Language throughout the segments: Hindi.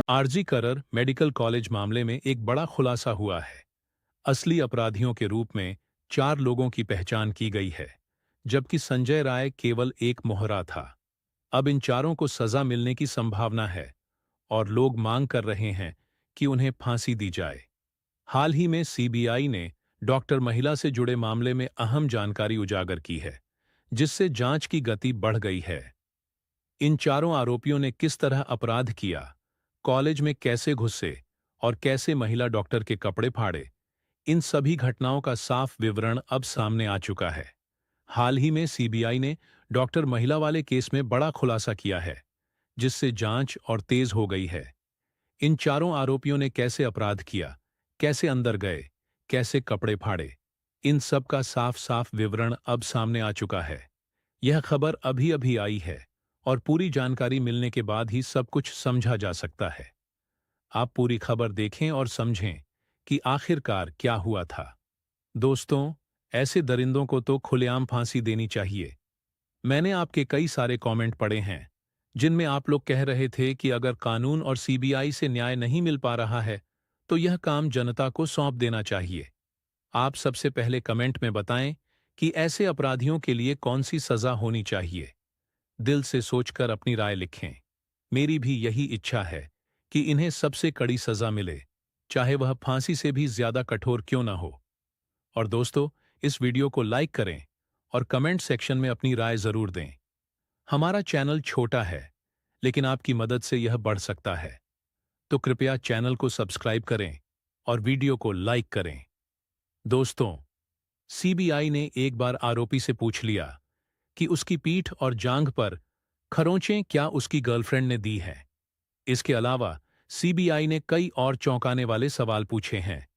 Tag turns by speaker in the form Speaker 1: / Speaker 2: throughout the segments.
Speaker 1: आरजी करर मेडिकल कॉलेज मामले में एक बड़ा खुलासा हुआ है। असली अपराधियों के रूप में 4 लोगों की पहचान की गई है, जबकि संजय राय केवल एक मोहरा था। अब इन चारों को सजा मिलने की संभावना है और लोग मांग कर रहे हैं कि उन्हें फांसी दी जाए। हाल ही में सीबीआई ने डॉक्टर महिला से जुड़े मामले में अहम जानकारी उजागर की है, जिससे जांच की गति बढ़ गई है। इन चारों आरोपियों ने किस तरह अपराध किया, कॉलेज में कैसे घुसे और कैसे महिला डॉक्टर के कपड़े फाड़े, इन सभी घटनाओं का साफ विवरण अब सामने आ चुका है। हाल ही में सीबीआई ने डॉक्टर महिला वाले केस में बड़ा खुलासा किया है, जिससे जांच और तेज हो गई है। इन चारों आरोपियों ने कैसे अपराध किया, कैसे अंदर गए, कैसे कपड़े फाड़े, इन सब का साफ साफ विवरण अब सामने आ चुका है। यह खबर अभी अभी आई है और पूरी जानकारी मिलने के बाद ही सब कुछ समझा जा सकता है। आप पूरी खबर देखें और समझें कि आखिरकार क्या हुआ था। दोस्तों, ऐसे दरिंदों को तो खुलेआम फांसी देनी चाहिए। मैंने आपके कई सारे कमेंट पढ़े हैं, जिनमें आप लोग कह रहे थे कि अगर कानून और सीबीआई से न्याय नहीं मिल पा रहा है, तो यह काम जनता को सौंप देना चाहिए। आप सबसे पहले कमेंट में बताएं कि ऐसे अपराधियों के लिए कौन सी सजा होनी चाहिए। दिल से सोचकर अपनी राय लिखें। मेरी भी यही इच्छा है कि इन्हें सबसे कड़ी सजा मिले, चाहे वह फांसी से भी ज्यादा कठोर क्यों ना हो। और दोस्तों, इस वीडियो को लाइक करें और कमेंट सेक्शन में अपनी राय जरूर दें। हमारा चैनल छोटा है, लेकिन आपकी मदद से यह बढ़ सकता है, तो कृपया चैनल को सब्सक्राइब करें और वीडियो को लाइक करें। दोस्तों, सीबीआई ने एक बार आरोपी से पूछ लिया कि उसकी पीठ और जांघ पर खरोंचें क्या उसकी गर्लफ्रेंड ने दी हैं। इसके अलावा सीबीआई ने कई और चौंकाने वाले सवाल पूछे हैं,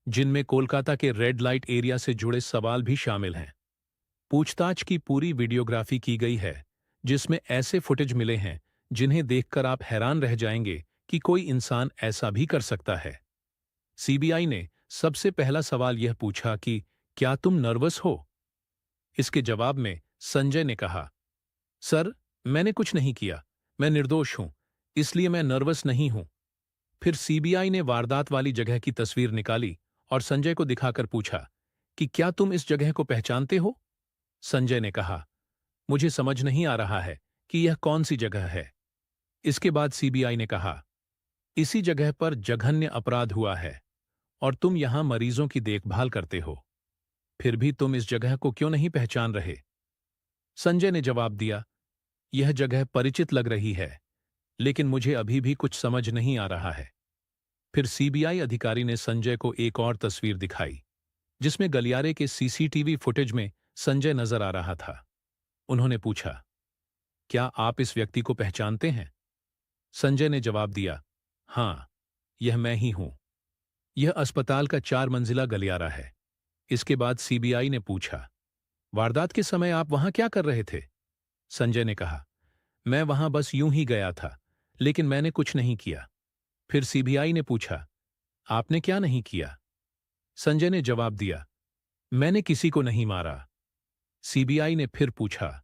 Speaker 1: जिनमें कोलकाता के रेड लाइट एरिया से जुड़े सवाल भी शामिल हैं। पूछताछ की पूरी वीडियोग्राफी की गई है, जिसमें ऐसे फुटेज मिले हैं जिन्हें देखकर आप हैरान रह जाएंगे कि कोई इंसान ऐसा भी कर सकता है। सीबीआई ने सबसे पहला सवाल यह पूछा कि क्या तुम नर्वस हो? इसके जवाब में संजय ने कहा, सर, मैंने कुछ नहीं किया, मैं निर्दोष हूं, इसलिए मैं नर्वस नहीं हूं। फिर सीबीआई ने वारदात वाली जगह की तस्वीर निकाली और संजय को दिखाकर पूछा कि क्या तुम इस जगह को पहचानते हो? संजय ने कहा, मुझे समझ नहीं आ रहा है कि यह कौन सी जगह है। इसके बाद सीबीआई ने कहा, इसी जगह पर जघन्य अपराध हुआ है और तुम यहां मरीजों की देखभाल करते हो, फिर भी तुम इस जगह को क्यों नहीं पहचान रहे? संजय ने जवाब दिया, यह जगह परिचित लग रही है, लेकिन मुझे अभी भी कुछ समझ नहीं आ रहा है। फिर सीबीआई अधिकारी ने संजय को एक और तस्वीर दिखाई, जिसमें गलियारे के सीसीटीवी फुटेज में संजय नजर आ रहा था। उन्होंने पूछा, क्या आप इस व्यक्ति को पहचानते हैं? संजय ने जवाब दिया, हां, यह मैं ही हूं। यह अस्पताल का 4 मंजिला गलियारा है। इसके बाद सीबीआई ने पूछा, वारदात के समय आप वहां क्या कर रहे थे? संजय ने कहा, मैं वहां बस यूं ही गया था, लेकिन मैंने कुछ नहीं किया। फिर सीबीआई ने पूछा, आपने क्या नहीं किया? संजय ने जवाब दिया, मैंने किसी को नहीं मारा। सीबीआई ने फिर पूछा,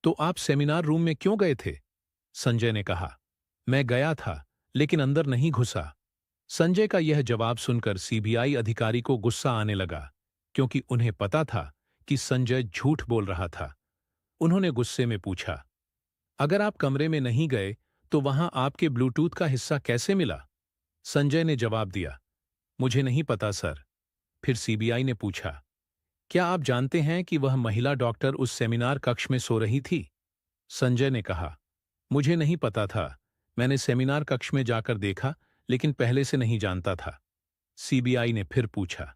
Speaker 1: तो आप सेमिनार रूम में क्यों गए थे? संजय ने कहा, मैं गया था, लेकिन अंदर नहीं घुसा। संजय का यह जवाब सुनकर सीबीआई अधिकारी को गुस्सा आने लगा, क्योंकि उन्हें पता था कि संजय झूठ बोल रहा था। उन्होंने गुस्से में पूछा, अगर आप कमरे में नहीं गए तो वहां आपके ब्लूटूथ का हिस्सा कैसे मिला? संजय ने जवाब दिया, मुझे नहीं पता सर। फिर सीबीआई ने पूछा, क्या आप जानते हैं कि वह महिला डॉक्टर उस सेमिनार कक्ष में सो रही थी? संजय ने कहा, मुझे नहीं पता था, मैंने सेमिनार कक्ष में जाकर देखा, लेकिन पहले से नहीं जानता था। सीबीआई ने फिर पूछा,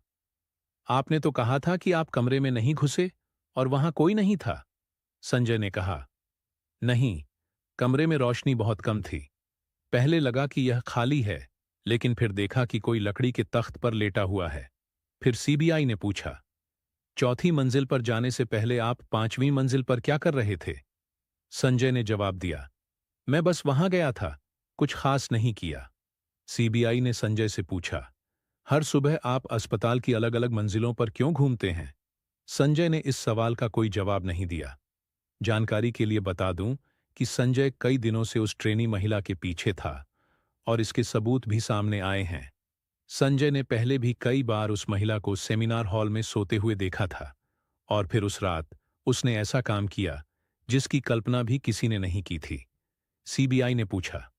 Speaker 1: आपने तो कहा था कि आप कमरे में नहीं घुसे और वहां कोई नहीं था। संजय ने कहा, नहीं, कमरे में रोशनी बहुत कम थी। पहले लगा कि यह खाली है, लेकिन फिर देखा कि कोई लकड़ी के तख्त पर लेटा हुआ है। फिर सीबीआई ने पूछा, चौथी मंजिल पर जाने से पहले आप 5वीं मंजिल पर क्या कर रहे थे? संजय ने जवाब दिया, मैं बस वहां गया था, कुछ खास नहीं किया। सीबीआई ने संजय से पूछा, हर सुबह आप अस्पताल की अलग अलग मंजिलों पर क्यों घूमते हैं? संजय ने इस सवाल का कोई जवाब नहीं दिया। जानकारी के लिए बता दूं कि संजय कई दिनों से उस ट्रेनी महिला के पीछे था और इसके सबूत भी सामने आए हैं। संजय ने पहले भी कई बार उस महिला को सेमिनार हॉल में सोते हुए देखा था और फिर उस रात उसने ऐसा काम किया जिसकी कल्पना भी किसी ने नहीं की थी। सीबीआई ने पूछा,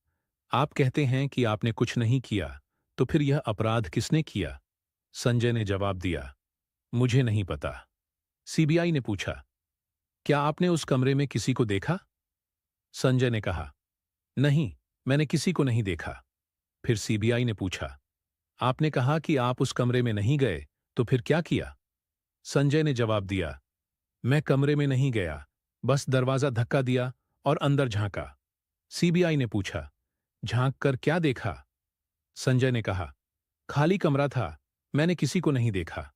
Speaker 1: आप कहते हैं कि आपने कुछ नहीं किया, तो फिर यह अपराध किसने किया? संजय ने जवाब दिया, मुझे नहीं पता। सीबीआई ने पूछा, क्या आपने उस कमरे में किसी को देखा? संजय ने कहा, नहीं, मैंने किसी को नहीं देखा। फिर सीबीआई ने पूछा, आपने कहा कि आप उस कमरे में नहीं गए, तो फिर क्या किया? संजय ने जवाब दिया, मैं कमरे में नहीं गया, बस दरवाजा धक्का दिया और अंदर झांका। सीबीआई ने पूछा, झांक कर क्या देखा? संजय ने कहा, खाली कमरा था, मैंने किसी को नहीं देखा।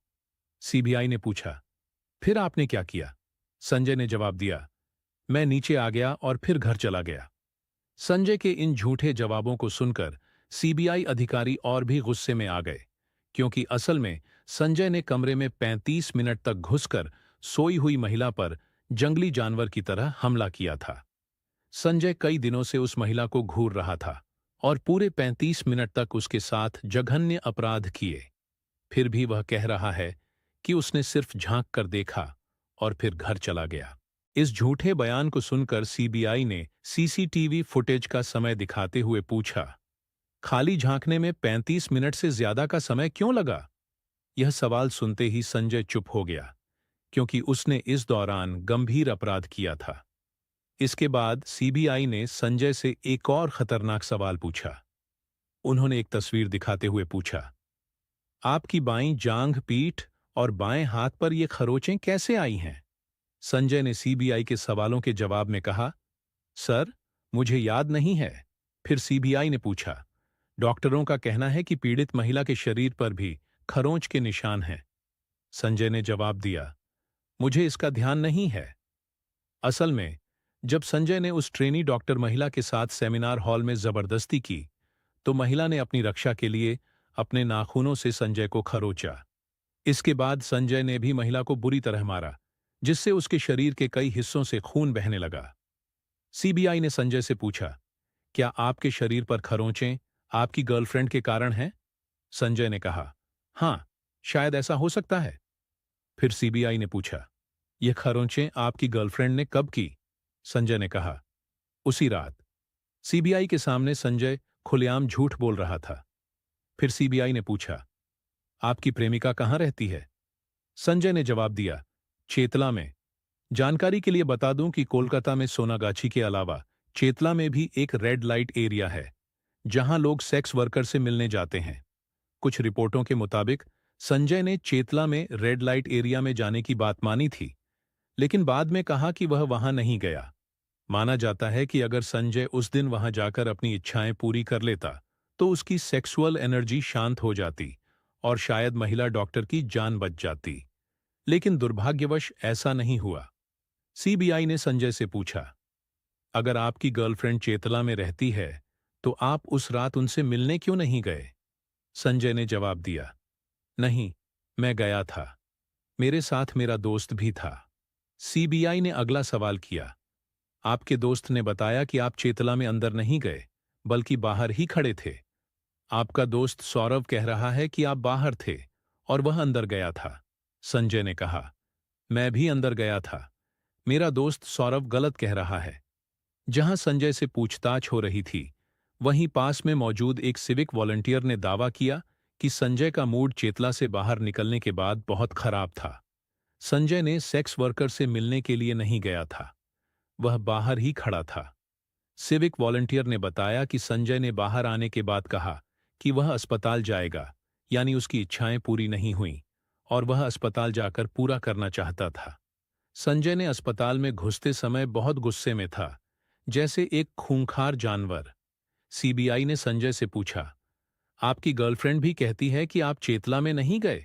Speaker 1: सीबीआई ने पूछा, फिर आपने क्या किया? संजय ने जवाब दिया, मैं नीचे आ गया और फिर घर चला गया। संजय के इन झूठे जवाबों को सुनकर सीबीआई अधिकारी और भी गुस्से में आ गए, क्योंकि असल में संजय ने कमरे में 35 मिनट तक घुसकर सोई हुई महिला पर जंगली जानवर की तरह हमला किया था। संजय कई दिनों से उस महिला को घूर रहा था और पूरे 35 मिनट तक उसके साथ जघन्य अपराध किए। फिर भी वह कह रहा है कि उसने सिर्फ झांक कर देखा और फिर घर चला गया। इस झूठे बयान को सुनकर सीबीआई ने सीसीटीवी फुटेज का समय दिखाते हुए पूछा, खाली झांकने में 35 मिनट से ज्यादा का समय क्यों लगा? यह सवाल सुनते ही संजय चुप हो गया, क्योंकि उसने इस दौरान गंभीर अपराध किया था। इसके बाद सीबीआई ने संजय से एक और खतरनाक सवाल पूछा। उन्होंने एक तस्वीर दिखाते हुए पूछा, आपकी बाईं जांघ, पीठ और बाएं हाथ पर ये खरोंचें कैसे आई हैं? संजय ने सीबीआई के सवालों के जवाब में कहा, सर, मुझे याद नहीं है। फिर सीबीआई ने पूछा, डॉक्टरों का कहना है कि पीड़ित महिला के शरीर पर भी खरोंच के निशान हैं। संजय ने जवाब दिया, मुझे इसका ध्यान नहीं है। असल में जब संजय ने उस ट्रेनी डॉक्टर महिला के साथ सेमिनार हॉल में जबरदस्ती की, तो महिला ने अपनी रक्षा के लिए अपने नाखूनों से संजय को खरोचा। इसके बाद संजय ने भी महिला को बुरी तरह मारा, जिससे उसके शरीर के कई हिस्सों से खून बहने लगा। सीबीआई ने संजय से पूछा, क्या आपके शरीर पर खरोंचें आपकी गर्लफ्रेंड के कारण हैं? संजय ने कहा, हाँ, शायद ऐसा हो सकता है। फिर सीबीआई ने पूछा, यह खरोंचें आपकी गर्लफ्रेंड ने कब की? संजय ने कहा, उसी रात। सीबीआई के सामने संजय खुलेआम झूठ बोल रहा था। फिर सीबीआई ने पूछा, आपकी प्रेमिका कहाँ रहती है? संजय ने जवाब दिया, चेतला में। जानकारी के लिए बता दूं कि कोलकाता में सोनागाछी के अलावा चेतला में भी एक रेड लाइट एरिया है, जहां लोग सेक्स वर्कर से मिलने जाते हैं। कुछ रिपोर्टों के मुताबिक संजय ने चेतला में रेड लाइट एरिया में जाने की बात मानी थी, लेकिन बाद में कहा कि वह वहां नहीं गया। माना जाता है कि अगर संजय उस दिन वहां जाकर अपनी इच्छाएं पूरी कर लेता, तो उसकी सेक्सुअल एनर्जी शांत हो जाती और शायद महिला डॉक्टर की जान बच जाती। लेकिन दुर्भाग्यवश ऐसा नहीं हुआ। सीबीआई ने संजय से पूछा, अगर आपकी गर्लफ्रेंड चेतला में रहती है, तो आप उस रात उनसे मिलने क्यों नहीं गए? संजय ने जवाब दिया, नहीं, मैं गया था। मेरे साथ मेरा दोस्त भी था। सीबीआई ने अगला सवाल किया, आपके दोस्त ने बताया कि आप चेतला में अंदर नहीं गए, बल्कि बाहर ही खड़े थे। आपका दोस्त सौरव कह रहा है कि आप बाहर थे और वह अंदर गया था। संजय ने कहा, मैं भी अंदर गया था। मेरा दोस्त सौरव गलत कह रहा है। जहां संजय से पूछताछ हो रही थी, वहीं पास में मौजूद एक सिविक वॉलंटियर ने दावा किया कि संजय का मूड चेतला से बाहर निकलने के बाद बहुत खराब था। संजय ने सेक्स वर्कर से मिलने के लिए नहीं गया था, वह बाहर ही खड़ा था। सिविक वॉलंटियर ने बताया कि संजय ने बाहर आने के बाद कहा कि वह अस्पताल जाएगा, यानी उसकी इच्छाएं पूरी नहीं हुईं और वह अस्पताल जाकर पूरा करना चाहता था। संजय ने अस्पताल में घुसते समय बहुत गुस्से में था, जैसे एक खूंखार जानवर। सीबीआई ने संजय से पूछा, आपकी गर्लफ्रेंड भी कहती है कि आप चेतला में नहीं गए।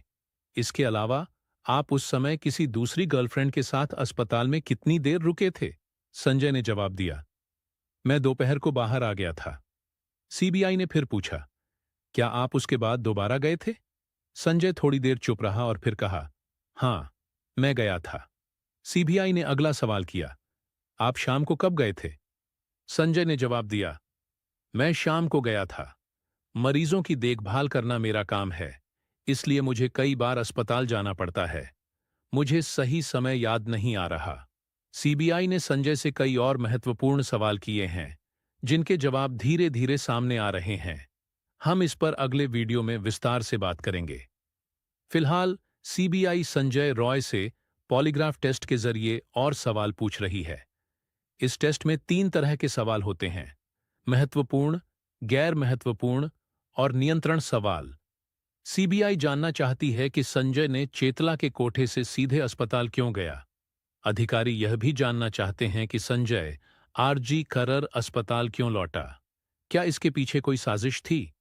Speaker 1: इसके अलावा आप उस समय किसी दूसरी गर्लफ्रेंड के साथ अस्पताल में कितनी देर रुके थे? संजय ने जवाब दिया, मैं दोपहर को बाहर आ गया था। सीबीआई ने फिर पूछा, क्या आप उसके बाद दोबारा गए थे? संजय थोड़ी देर चुप रहा और फिर कहा, हाँ, मैं गया था। सीबीआई ने अगला सवाल किया, आप शाम को कब गए थे? संजय ने जवाब दिया, मैं शाम को गया था। मरीजों की देखभाल करना मेरा काम है, इसलिए मुझे कई बार अस्पताल जाना पड़ता है। मुझे सही समय याद नहीं आ रहा। सीबीआई ने संजय से कई और महत्वपूर्ण सवाल किए हैं, जिनके जवाब धीरे धीरे सामने आ रहे हैं। हम इस पर अगले वीडियो में विस्तार से बात करेंगे। फिलहाल सीबीआई संजय रॉय से पॉलीग्राफ टेस्ट के जरिए और सवाल पूछ रही है। इस टेस्ट में 3 तरह के सवाल होते हैं: महत्वपूर्ण, गैर महत्वपूर्ण और नियंत्रण सवाल। सीबीआई जानना चाहती है कि संजय ने चेतला के कोठे से सीधे अस्पताल क्यों गया। अधिकारी यह भी जानना चाहते हैं कि संजय आरजी करर अस्पताल क्यों लौटा। क्या इसके पीछे कोई साजिश थी?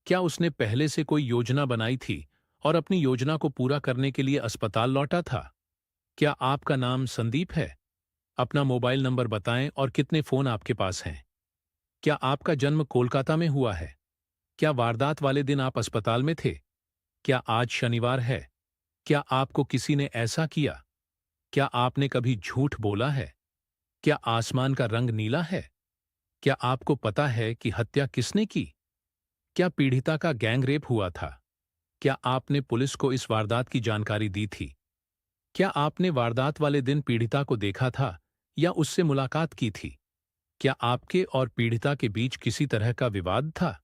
Speaker 1: क्या उसने पहले से कोई योजना बनाई थी और अपनी योजना को पूरा करने के लिए अस्पताल लौटा था? क्या आपका नाम संदीप है? अपना मोबाइल नंबर बताएं और कितने फोन आपके पास हैं। क्या आपका जन्म कोलकाता में हुआ है? क्या वारदात वाले दिन आप अस्पताल में थे? क्या आज शनिवार है? क्या आपको किसी ने ऐसा किया? क्या आपने कभी झूठ बोला है? क्या आसमान का रंग नीला है? क्या आपको पता है कि हत्या किसने की? क्या पीड़िता का गैंग रेप हुआ था? क्या आपने पुलिस को इस वारदात की जानकारी दी थी? क्या आपने वारदात वाले दिन पीड़िता को देखा था या उससे मुलाकात की थी? क्या आपके और पीड़िता के बीच किसी तरह का विवाद था?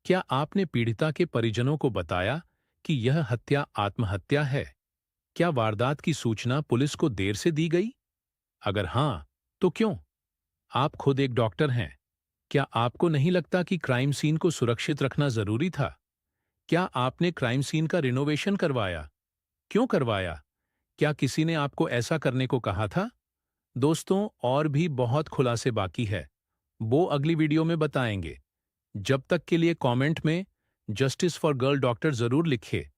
Speaker 1: क्या आपने पीड़िता के परिजनों को बताया कि यह हत्या आत्महत्या है? क्या वारदात की सूचना पुलिस को देर से दी गई? अगर हां, तो क्यों? आप खुद एक डॉक्टर हैं। क्या आपको नहीं लगता कि क्राइम सीन को सुरक्षित रखना जरूरी था? क्या आपने क्राइम सीन का रिनोवेशन करवाया? क्यों करवाया? क्या किसी ने आपको ऐसा करने को कहा था? दोस्तों, और भी बहुत खुलासे बाकी है। वो अगली वीडियो में बताएंगे। जब तक के लिए कमेंट में जस्टिस फॉर गर्ल डॉक्टर जरूर लिखें।